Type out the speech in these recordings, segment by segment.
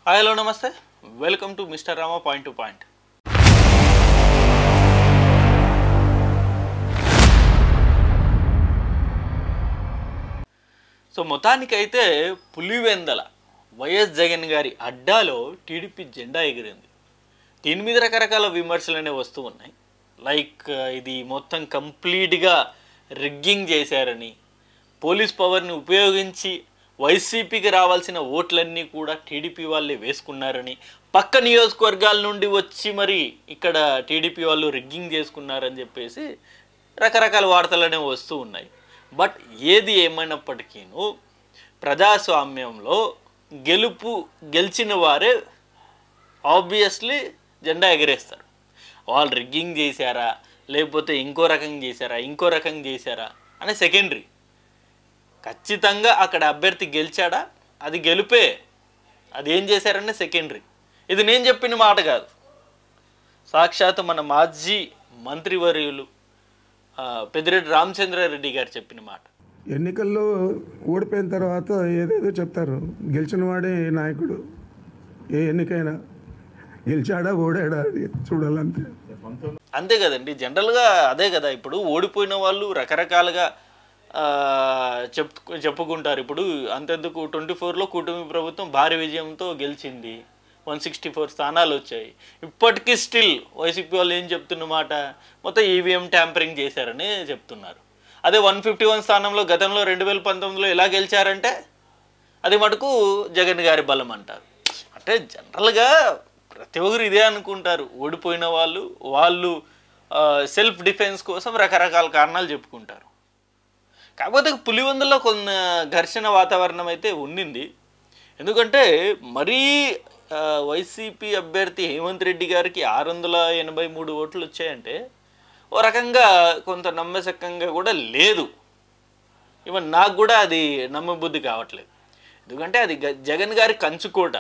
Hi hello నమస్తే, welcome to mister Rama point to point. So మొత్తానికైతే Pulivendula YS Jagan గారి అడ్డాలో TDP జెండా ఎగిరింది. దీని మీద రకరకాల విమర్శలు అనేవి వస్తూ ఉన్నాయి. లైక్ ఇది మొత్తం కంప్లీట్గా రిగ్గింగ్ చేశారని, పోలీస్ పవర్ని ఉపయోగించి వైసీపీకి రావాల్సిన ఓట్లన్నీ కూడా టీడీపీ వాళ్ళే వేసుకున్నారని, పక్క నియోజకవర్గాల నుండి వచ్చి మరి ఇక్కడ టీడీపీ వాళ్ళు రిగ్గింగ్ చేసుకున్నారని చెప్పేసి రకరకాల వార్తలు అనేవి వస్తూ ఉన్నాయి. బట్ ఏది ఏమైనప్పటికీను ప్రజాస్వామ్యంలో గెలిచిన వారే ఆబ్వియస్లీ జెండా ఎగరేస్తారు. వాళ్ళు రిగ్గింగ్ చేశారా, లేకపోతే ఇంకో రకం చేశారా అనే సెకండరీ. ఖచ్చితంగా అక్కడ అభ్యర్థి గెలిచాడా, అది గెలిపే. అది ఏం చేశారనే సెకండరీ. ఇది నేను చెప్పిన మాట కాదు, సాక్షాత్ మన మాజీ మంత్రివర్యులు పెద్దిరెడ్డి రామచంద్రారెడ్డి గారు చెప్పిన మాట. ఎన్నికల్లో ఓడిపోయిన తర్వాత ఏదేదో చెప్తారు, గెలిచిన వాడే నాయకుడు. ఏ ఎన్నికైనా గెలిచాడా ఓడాడా అది చూడాలంతే. అంతే కదండి, జనరల్గా అదే కదా. ఇప్పుడు ఓడిపోయిన వాళ్ళు రకరకాలుగా చెప్పుకుంటారు. ఇప్పుడు అంతెందుకు 24లో కూటమి ప్రభుత్వం భారీ విజయంతో గెలిచింది, 164 స్థానాలు వచ్చాయి. ఇప్పటికీ స్టిల్ వైసీపీ వాళ్ళు ఏం చెప్తున్నమాట, మొత్తం ఈవీఎం ట్యాంపరింగ్ చేశారని చెప్తున్నారు. అదే 151 స్థానంలో గతంలో 2019లో ఎలా గెలిచారంటే అది మటుకు జగన్ గారి బలం అంటారు. అంటే జనరల్గా ప్రతి ఒక్కరు ఇదే అనుకుంటారు. ఓడిపోయిన వాళ్ళు సెల్ఫ్ డిఫెన్స్ కోసం రకరకాల కారణాలు చెప్పుకుంటారు. కాకపోతే పులివెందులో కొన్ని ఘర్షణ వాతావరణం అయితే ఉండింది. ఎందుకంటే మరీ వైసీపీ అభ్యర్థి హేమంత్ రెడ్డి గారికి 683 ఓట్లు వచ్చాయంటే ఓ రకంగా కొంత నమ్మశక్యంగా కూడా లేదు. ఈవెన్ నాకు కూడా అది నమ్మబుద్ధి కావట్లేదు. ఎందుకంటే అది జగన్ గారి కంచుకోట.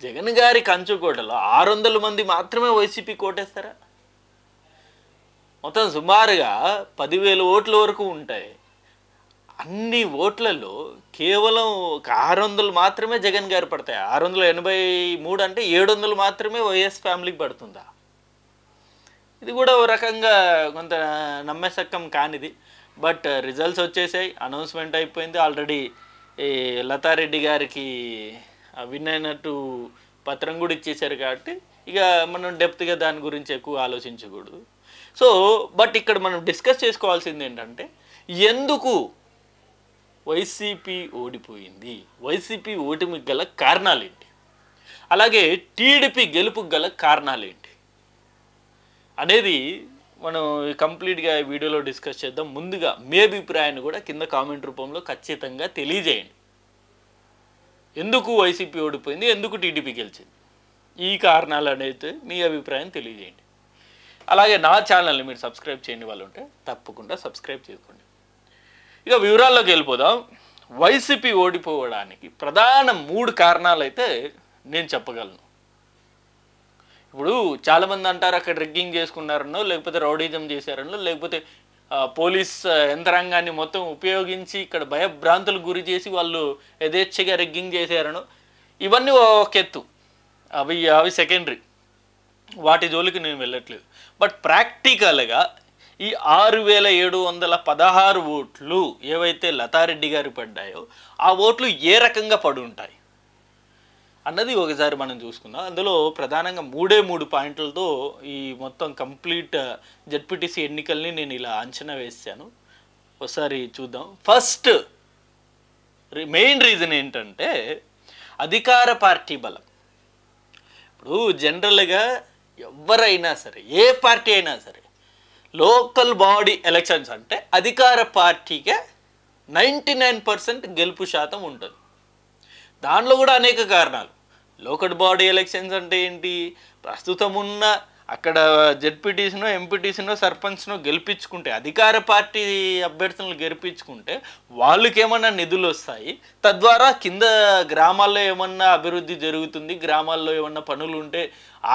జగన్ గారి కంచుకోటలో 600 మంది మాత్రమే వైసీపీ కోటేస్తారా? మొత్తం సుమారుగా 10,000 ఓట్ల వరకు ఉంటాయి. అన్ని ఓట్లలో కేవలం 600 మాత్రమే జగన్ గారు పడతాయి. 683 అంటే 700 మాత్రమే వైఎస్ ఫ్యామిలీకి పడుతుందా? ఇది కూడా ఓ రకంగా కొంత నమ్మశక్యం కానిది. బట్ రిజల్ట్స్ వచ్చేసాయి, అనౌన్స్మెంట్ అయిపోయింది. ఆల్రెడీ లతారెడ్డి గారికి విన్ అయినట్టు పత్రం కూడా ఇచ్చేశారు. కాబట్టి ఇక మనం డెప్త్గా దాని గురించి ఎక్కువ ఆలోచించకూడదు. సో బట్ ఇక్కడ మనం డిస్కస్ చేసుకోవాల్సింది ఏంటంటే, ఎందుకు వైసీపీ ఓడిపోయింది, వైసీపీ ఓటమికి గల కారణాలు ఏంటి, అలాగే టీడీపీ గెలుపుకి గల కారణాలు ఏంటి అనేది మనం కంప్లీట్గా వీడియోలో డిస్కస్ చేద్దాం. ముందుగా మీ అభిప్రాయాన్ని కూడా కింద కామెంట్ రూపంలో ఖచ్చితంగా తెలియజేయండి. ఎందుకు వైసీపీ ఓడిపోయింది, ఎందుకు టీడీపీ గెలిచింది, ఈ కారణాలు అనేది మీ అభిప్రాయం తెలియజేయండి. అలాగే నా ఛానల్ని మీరు సబ్స్క్రైబ్ చేయని వాళ్ళు ఉంటే తప్పకుండా సబ్స్క్రైబ్ చేసుకోండి. ఇక వివరాల్లోకి వెళ్ళిపోదాం. వైసీపీ ఓడిపోవడానికి ప్రధాన 3 కారణాలు అయితే నేను చెప్పగలను. ఇప్పుడు చాలామంది అంటారు అక్కడ రిగ్గింగ్ చేసుకున్నారనో, లేకపోతే రౌడీజం చేశారనో, లేకపోతే పోలీస్ యంత్రాంగాన్ని మొత్తం ఉపయోగించి ఇక్కడ భయభ్రాంతులకు గురి చేసి వాళ్ళు యథేచ్ఛగా రిగ్గింగ్ చేశారనో, ఇవన్నీ ఒక ఎత్తు, అవి సెకండరీ. వాటి జోలికి నేను వెళ్ళట్లేదు. బట్ ప్రాక్టికల్గా ఈ 6,716 ఓట్లు ఏవైతే లతారెడ్డి గారు పడ్డాయో ఆ ఓట్లు ఏ రకంగా పడి ఉంటాయి అన్నది ఒకసారి మనం చూసుకుందాం. అందులో ప్రధానంగా 3 పాయింట్లతో ఈ మొత్తం కంప్లీట్ జెడ్పీటీసీ ఎన్నికల్ని నేను ఇలా అంచనా వేసాను. ఒకసారి చూద్దాం. ఫస్ట్ మెయిన్ రీజన్ ఏంటంటే అధికార పార్టీ బలం. ఇప్పుడు జనరల్గా ఎవరైనా సరే, ఏ పార్టీ అయినా సరే, లోకల్ బాడీ ఎలక్షన్స్ అంటే అధికార పార్టీకే 99% గెలుపు శాతం ఉంటుంది. దానిలో కూడా అనేక కారణాలు. లోకల్ బాడీ ఎలక్షన్స్ అంటే ఏంటి, ప్రస్తుతం ఉన్న అక్కడ జెడ్పీటీసీనో ఎంపీటీసీనో సర్పంచ్నో గెలిపించుకుంటే, అధికార పార్టీ అభ్యర్థులను గెలిపించుకుంటే వాళ్ళకి ఏమన్నా నిధులు వస్తాయి, తద్వారా కింద గ్రామాల్లో ఏమన్నా అభివృద్ధి జరుగుతుంది, గ్రామాల్లో ఏమన్నా పనులు ఉంటే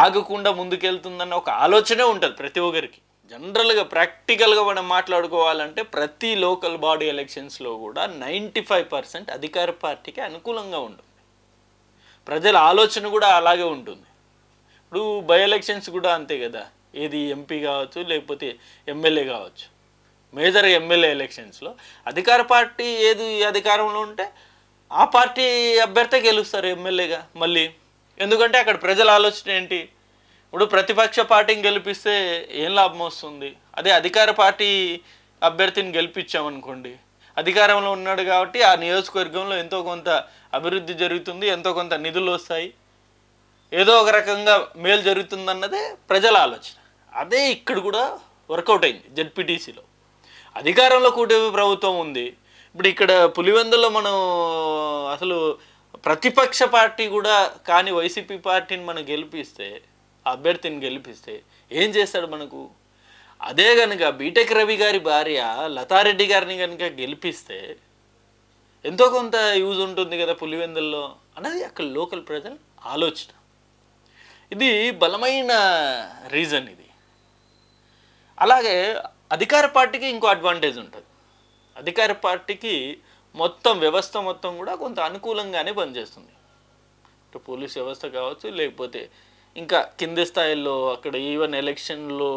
ఆగకుండా ముందుకెళ్తుందన్న ఒక ఆలోచనే ఉంటుంది ప్రతి ఒక్కరికి. జనరల్గా ప్రాక్టికల్గా మనం మాట్లాడుకోవాలంటే ప్రతి లోకల్ బాడీ ఎలక్షన్స్లో కూడా 95% అధికార పార్టీకి అనుకూలంగా ఉంటుంది. ప్రజల ఆలోచన కూడా అలాగే ఉంటుంది. ఇప్పుడు బై ఎలక్షన్స్ కూడా అంతే కదా, ఏది ఎంపీ కావచ్చు లేకపోతే ఎమ్మెల్యే కావచ్చు. మేజర్ ఎమ్మెల్యే ఎలక్షన్స్లో అధికార పార్టీ ఏది అధికారంలో ఉంటే ఆ పార్టీ అభ్యర్థి గెలుస్తారు ఎమ్మెల్యేగా మళ్ళీ. ఎందుకంటే అక్కడ ప్రజల ఆలోచన ఏంటి, ఇప్పుడు ప్రతిపక్ష పార్టీని గెలిపిస్తే ఏం లాభం వస్తుంది, అదే అధికార పార్టీ అభ్యర్థిని గెలిపించామనుకోండి, అధికారంలో ఉన్నాడు కాబట్టి ఆ నియోజకవర్గంలో ఎంతో కొంత అభివృద్ధి జరుగుతుంది, ఎంతో కొంత నిధులు వస్తాయి, ఏదో ఒక రకంగా మేలు జరుగుతుందన్నదే ప్రజల ఆలోచన. అదే ఇక్కడ కూడా వర్కౌట్ అయింది. జెడ్పీటీసీలో అధికారంలో కూటమి ప్రభుత్వం ఉంది. ఇప్పుడు ఇక్కడ పులివెందులో మనం అసలు ప్రతిపక్ష పార్టీ కూడా కానీ వైసీపీ పార్టీని మనం గెలిపిస్తే, అభ్యర్థిని గెలిపిస్తే ఏం చేస్తాడు మనకు? అదే కనుక బీటెక్ రవి గారి భార్య లతారెడ్డి గారిని కనుక గెలిపిస్తే ఎంతో కొంత యూజ్ ఉంటుంది కదా పులివెందుల్లో అన్నది అక్కడ లోకల్ ప్రజల ఆలోచన. ఇది బలమైన రీజన్ ఇది. అలాగే అధికార పార్టీకి ఇంకో అడ్వాంటేజ్ ఉంటుంది. అధికార పార్టీకి మొత్తం వ్యవస్థ మొత్తం కూడా కొంత అనుకూలంగానే పనిచేస్తుంది. ఇటు పోలీస్ వ్యవస్థ కావచ్చు, లేకపోతే ఇంకా కింది స్థాయిలో అక్కడ ఈవెన్ ఎలక్షన్లో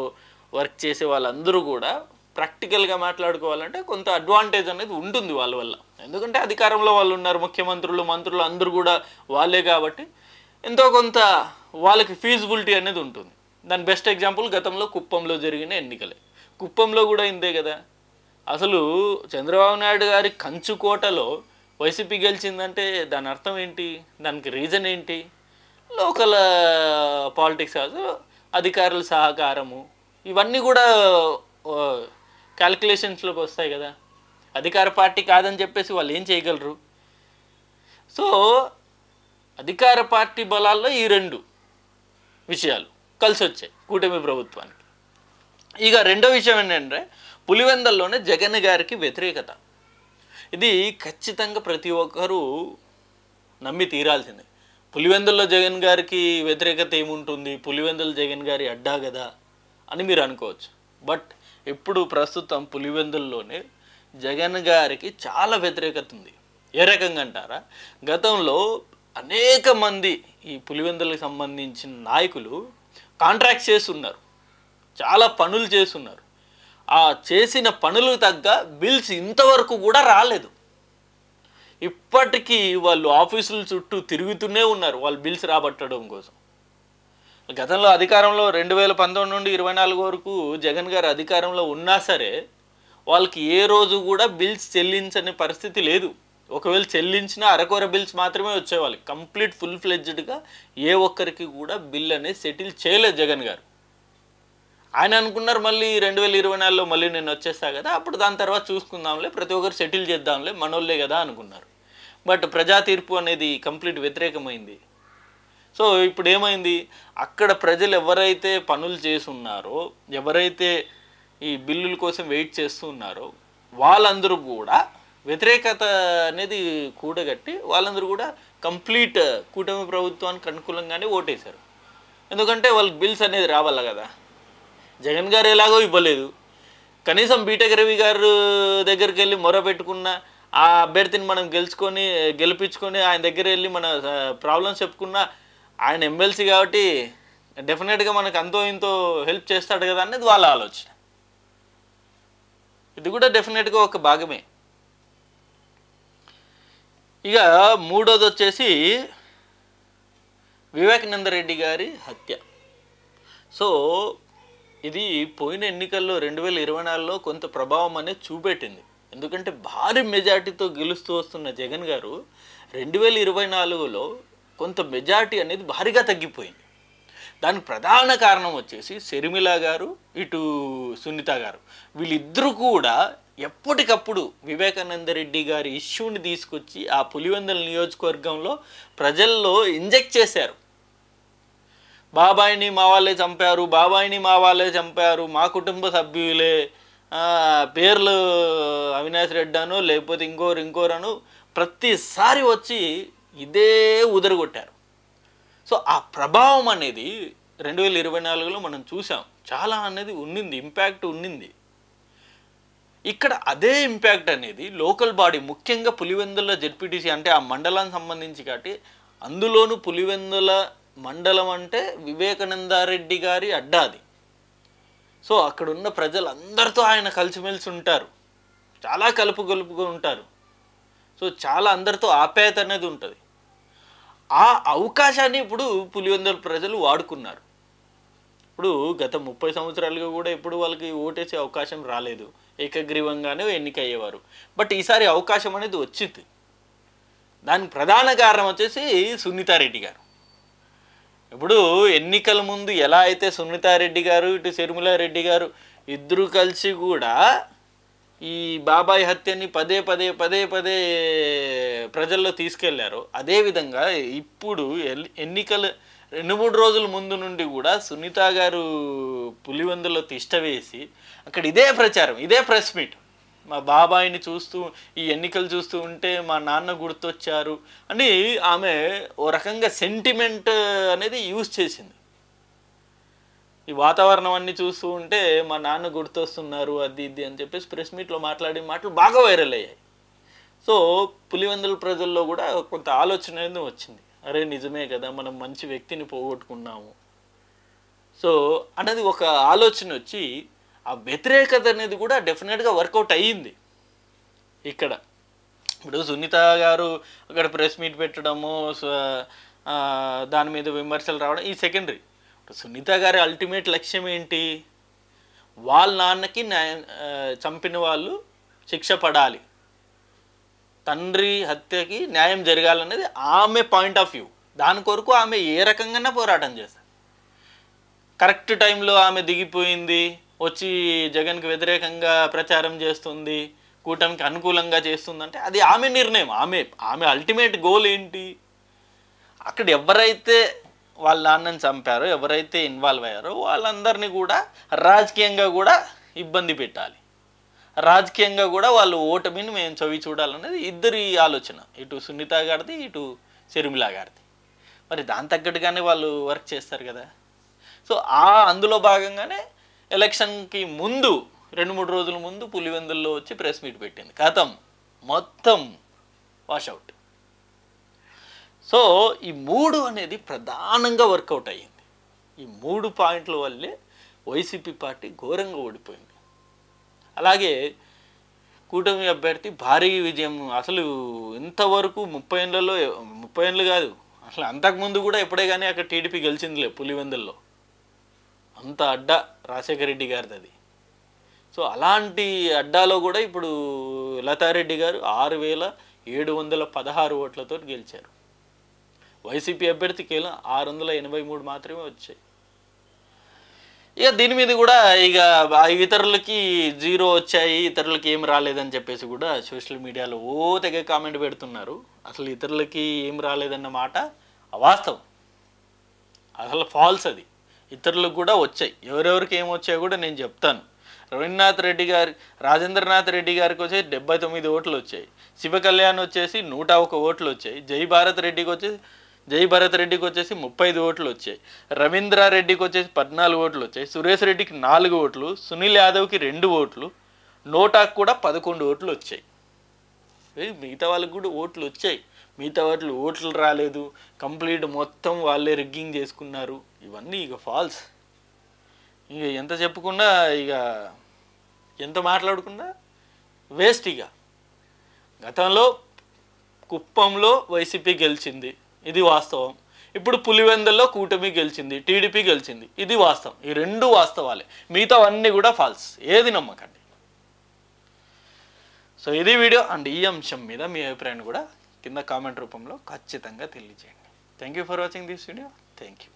వర్క్ చేసే వాళ్ళందరూ కూడా ప్రాక్టికల్గా మాట్లాడుకోవాలంటే కొంత అడ్వాంటేజ్ అనేది ఉంటుంది వాళ్ళ వల్ల. ఎందుకంటే అధికారంలో వాళ్ళు ఉన్నారు, ముఖ్యమంత్రులు మంత్రులు అందరూ కూడా వాళ్ళే కాబట్టి ఎంతో కొంత వాళ్ళకి ఫీజిబిలిటీ అనేది ఉంటుంది. దాని బెస్ట్ ఎగ్జాంపుల్ గతంలో కుప్పంలో జరిగిన ఎన్నికలే. కుప్పంలో కూడా ఇంతే కదా. అసలు చంద్రబాబు నాయుడు గారి కంచుకోటలో వైసీపీ గెలిచిందంటే దాని అర్థం ఏంటి, దానికి రీజన్ ఏంటి? లోకల్ పాలిటిక్స్ కాదు, అధికారుల సహకారము, ఇవన్నీ కూడా క్యాల్కులేషన్స్లోకి వస్తాయి కదా. అధికార పార్టీ కాదని చెప్పేసి వాళ్ళు ఏం చేయగలరు? సో అధికార పార్టీ బలాల్లో ఈ రెండు విషయాలు కలిసి వచ్చాయి కూటమి ప్రభుత్వానికి. ఇక రెండో విషయం ఏంటంటే పులివెందుల్లోనే జగన్ గారికి వ్యతిరేకత. ఇది ఖచ్చితంగా ప్రతి ఒక్కరూ నమ్మి తీరాల్సిందే. పులివెందుల్లో జగన్ గారికి వ్యతిరేకత ఏముంటుంది, పులివెందులు జగన్ గారి అడ్డా కదా అని మీరు అనుకోవచ్చు. బట్ ఇప్పుడు ప్రస్తుతం పులివెందుల్లోనే జగన్ గారికి చాలా వ్యతిరేకత ఉంది. ఏ రకంగా అంటారా, గతంలో అనేక మంది ఈ పులివెందులకు సంబంధించిన నాయకులు కాంట్రాక్ట్ చేస్తున్నారు, చాలా పనులు చేస్తున్నారు. ఆ చేసిన పనులకు తగ్గ బిల్స్ ఇంతవరకు కూడా రాలేదు. ఇప్పటికీ వాళ్ళు ఆఫీసుల చుట్టూ తిరుగుతూనే ఉన్నారు వాళ్ళు బిల్స్ రాబట్టడం కోసం. గతంలో అధికారంలో 2019 నుండి 24 వరకు జగన్ గారు అధికారంలో ఉన్నా సరే వాళ్ళకి ఏ రోజు కూడా బిల్స్ చెల్లించని పరిస్థితి లేదు. ఒకవేళ చెల్లించిన అరకొర బిల్స్ మాత్రమే వచ్చేవాళ్ళు. కంప్లీట్ ఫుల్ ఫ్లెడ్జ్డ్గా ఏ ఒక్కరికి కూడా బిల్ అనేది సెటిల్ చేయలేదు జగన్ గారు. ఆయన అనుకున్నారు మళ్ళీ 2024లో మళ్ళీ నేను వచ్చేస్తా కదా, అప్పుడు దాని తర్వాత చూసుకుందాంలే, ప్రతి ఒక్కరు సెటిల్ చేద్దాంలే, మనోళ్ళే కదా అనుకున్నారు. బట్ ప్రజా తీర్పు అనేది కంప్లీట్ వ్యతిరేకమైంది. సో ఇప్పుడు ఏమైంది, అక్కడ ప్రజలు ఎవరైతే పనులు చేస్తున్నారో, ఎవరైతే ఈ బిల్లుల కోసం వెయిట్ చేస్తున్నారో వాళ్ళందరూ కూడా వ్యతిరేకత అనేది కూడగట్టి వాళ్ళందరూ కూడా కంప్లీట్ కూటమి ప్రభుత్వానికి అనుకూలంగానే ఓటేశారు. ఎందుకంటే వాళ్ళకి బిల్స్ అనేది రావాలి కదా. జగన్ గారు ఎలాగో ఇవ్వలేదు, కనీసం బీటెక్ రవి గారు దగ్గరికి వెళ్ళి మొర పెట్టుకున్న ఆ అభ్యర్థిని మనం గెలిపించుకొని ఆయన దగ్గర వెళ్ళి మన ప్రాబ్లమ్స్ చెప్పుకున్నా ఆయన ఎమ్మెల్సీ కాబట్టి డెఫినెట్గా మనకు అంతో ఇంతో హెల్ప్ చేస్తాడు కదా అనేది వాళ్ళ ఆలోచన. ఇది కూడా డెఫినెట్గా ఒక భాగమే. ఇక మూడోది వచ్చేసి వివేకానంద రెడ్డి గారి హత్య. సో ఇది పోయిన ఎన్నికల్లో 2024లో కొంత ప్రభావం అనేది చూపెట్టింది. ఎందుకంటే భారీ మెజార్టీతో గెలుస్తూ వస్తున్న జగన్ గారు 2024లో కొంత మెజార్టీ అనేది భారీగా తగ్గిపోయింది. దానికి ప్రధాన కారణం వచ్చేసి షర్మిల గారు, ఇటు సునీత గారు, వీళ్ళిద్దరూ కూడా ఎప్పటికప్పుడు వివేకానంద రెడ్డి గారి ఇష్యూని తీసుకొచ్చి ఆ పులివెందుల నియోజకవర్గంలో ప్రజల్లో ఇంజెక్ట్ చేశారు. బాబాయిని మా వాళ్ళే చంపారు, బాబాయిని మా వాళ్ళే చంపారు, మా కుటుంబ సభ్యులే, పేర్లు అవినాష్ రెడ్డి అను లేకపోతే ఇంకోరను ప్రతిసారి వచ్చి ఇదే ఉదరగొట్టారు. సో ఆ ప్రభావం అనేది 2024లో మనం చూసాం, చాలా అనేది ఉన్నింది, ఇంపాక్ట్ ఉన్నింది. ఇక్కడ అదే ఇంపాక్ట్ అనేది లోకల్ బాడీ, ముఖ్యంగా పులివెందుల జెడ్పీటీసీ అంటే ఆ మండలానికి సంబంధించి కాబట్టి అందులోనూ పులివెందుల మండలం అంటే వివేకానందారెడ్డి గారి అడ్డా అది. సో అక్కడున్న ప్రజలందరితో ఆయన కలిసిమెలిసి ఉంటారు, చాలా కలుపుగొలుపుగా ఉంటారు. సో చాలా అందరితో ఆప్యాయత అనేది ఉంటుంది. ఆ అవకాశాన్ని ఇప్పుడు పులివెందుల ప్రజలు వాడుకున్నారు. ఇప్పుడు గత 30 సంవత్సరాలుగా కూడా ఎప్పుడు వాళ్ళకి ఓటేసే అవకాశం రాలేదు, ఏకగ్రీవంగానే ఎన్నికయ్యేవారు. బట్ ఈసారి అవకాశం అనేది వచ్చింది. దానికి ప్రధాన కారణం వచ్చేసి సునీతారెడ్డి గారు. ఇప్పుడు ఎన్నికల ముందు ఎలా అయితే సునీతారెడ్డి గారు ఇటు శర్మిలారెడ్డి గారు ఇద్దరు కలిసి కూడా ఈ బాబాయ్ హత్యని పదే ప్రజల్లో తీసుకెళ్లారో, అదేవిధంగా ఇప్పుడు ఎన్నికల 2-3 రోజుల ముందు నుండి కూడా సునీత గారు పులివెందులో తిష్ట వేసి అక్కడ ఇదే ప్రచారం, ఇదే ప్రెస్ మీట్, మా బాబాయిని చూస్తూ ఈ ఎన్నికలు చూస్తూ ఉంటే మా నాన్న గుర్తొచ్చారు అని ఆమె ఓ రకంగా సెంటిమెంట్ అనేది యూజ్ చేసింది. ఈ వాతావరణం అన్నీ చూస్తూ ఉంటే మా నాన్న గుర్తొస్తున్నారు అది ఇది అని చెప్పేసి ప్రెస్ మీట్లో మాట్లాడే మాటలు బాగా వైరల్ అయ్యాయి. సో పులివెందుల ప్రజల్లో కూడా కొంత ఆలోచన అనేది వచ్చింది, అరే నిజమే కదా, మనం మంచి వ్యక్తిని పోగొట్టుకున్నాము సో అనేది ఒక ఆలోచన వచ్చి ఆ వ్యతిరేకత అనేది కూడా డెఫినెట్గా వర్కౌట్ అయ్యింది. ఇక్కడ ఇప్పుడు సునీత గారు అక్కడ ప్రెస్ మీట్ పెట్టడము, దాని మీద విమర్శలు రావడం ఈ సెకండరీ. సునీత గారి అల్టిమేట్ లక్ష్యం ఏంటి? వాళ్ళ నాన్నకి చంపిన వాళ్ళు శిక్ష పడాలి, తండ్రి హత్యకి న్యాయం జరగాలనేది ఆమె పాయింట్ ఆఫ్ వ్యూ. దాని కొరకు ఆమె ఏ రకంగానే పోరాటం చేస్తారు. కరెక్ట్ టైంలో ఆమె దిగిపోయింది, వచ్చి జగన్కి వ్యతిరేకంగా ప్రచారం చేస్తుంది, కూటమికి అనుకూలంగా చేస్తుందంటే అది ఆమె నిర్ణయం. ఆమె అల్టిమేట్ గోల్ ఏంటి? అక్కడ ఎవరైతే వాళ్ళ నాన్నని చంపారో, ఎవరైతే ఇన్వాల్వ్ అయ్యారో వాళ్ళందరినీ కూడా రాజకీయంగా కూడా ఇబ్బంది పెట్టాలి, రాజకీయంగా కూడా వాళ్ళు ఓటమిని మేము చవి చూడాలనేది ఇద్దరి ఆలోచన, ఇటు సునీత గారిది ఇటు శర్మిలా గారిది. మరి దాని తగ్గట్టుగానే వాళ్ళు వర్క్ చేస్తారు కదా. సో అందులో భాగంగానే ఎలక్షన్కి ముందు 2-3 రోజుల ముందు పులివెందుల్లో వచ్చి ప్రెస్ మీట్ పెట్టింది. కథం మొత్తం వాషౌట్. సో ఈ 3 అనేది ప్రధానంగా వర్కౌట్ అయ్యింది. ఈ 3 పాయింట్ల వల్లే వైసీపీ పార్టీ ఘోరంగా ఓడిపోయింది. అలాగే కూటమి అభ్యర్థి భారీ విజయం. అసలు ఇంతవరకు 30 ఏళ్ళు కాదు, అసలు అంతకుముందు కూడా ఎప్పుడే కానీ అక్కడ టీడీపీ గెలిచిందిలే పులివెందుల్లో. అంత అడ్డా రాజశేఖర రెడ్డి గారిది అది. సో అలాంటి అడ్డాలో కూడా ఇప్పుడు లతారెడ్డి గారు 6,716 ఓట్లతో గెలిచారు. వైసీపీ అభ్యర్థి కేవలం 683 మాత్రమే వచ్చాయి. ఇక దీని మీద కూడా ఇక ఇతరులకి 0 వచ్చాయి, ఇతరులకి ఏం రాలేదని చెప్పేసి కూడా సోషల్ మీడియాలో తెగ కామెంట్ పెడుతున్నారు. అసలు ఇతరులకి ఏం రాలేదన్న మాట అవాస్తవం, అసలు ఫాల్స్ అది. ఇతరులకు కూడా వచ్చాయి. ఎవరెవరికి ఏం వచ్చాయో కూడా నేను చెప్తాను. రవీంద్రనాథ్ రెడ్డి గారి, రాజేంద్రనాథ్ రెడ్డి గారికి వచ్చేసి 79 ఓట్లు వచ్చాయి. శివ కళ్యాణ్ వచ్చేసి 101 ఓట్లు వచ్చాయి. జై భరత్ రెడ్డికి వచ్చేసి 35 ఓట్లు వచ్చాయి. రవీంద్రారెడ్డికి వచ్చేసి 14 ఓట్లు వచ్చాయి. సురేష్ రెడ్డికి 4 ఓట్లు, సునీల్ యాదవ్కి 2 ఓట్లు, నోటాకు కూడా 11 ఓట్లు వచ్చాయి. మిగతా వాళ్ళకి కూడా ఓట్లు వచ్చాయి, మిగతా వాళ్ళు ఓట్లు రాలేదు, కంప్లీట్ మొత్తం వాళ్ళే రిగ్గింగ్ చేసుకున్నారు. ఇవన్నీ ఇక ఫాల్స్. ఇక ఎంత చెప్పుకున్నా, ఇక ఎంత మాట్లాడుకున్నా వేస్ట్. ఇక గతంలో కుప్పంలో వైసీపీ గెలిచింది, ఇది వాస్తవం. ఇప్పుడు పులివెందుల్లో కూటమి గెలిచింది, టీడీపీ గెలిచింది, ఇది వాస్తవం. ఈ 2 వాస్తవాలే, మిగతా అన్నీ కూడా ఫాల్స్. ఏది నమ్మకండి. సో ఇది వీడియో. అండ్ ఈ అంశం మీద మీ అభిప్రాయాన్ని కూడా కింద కామెంట్ రూపంలో ఖచ్చితంగా తెలియజేయండి. Thank you for watching this video. Thank you.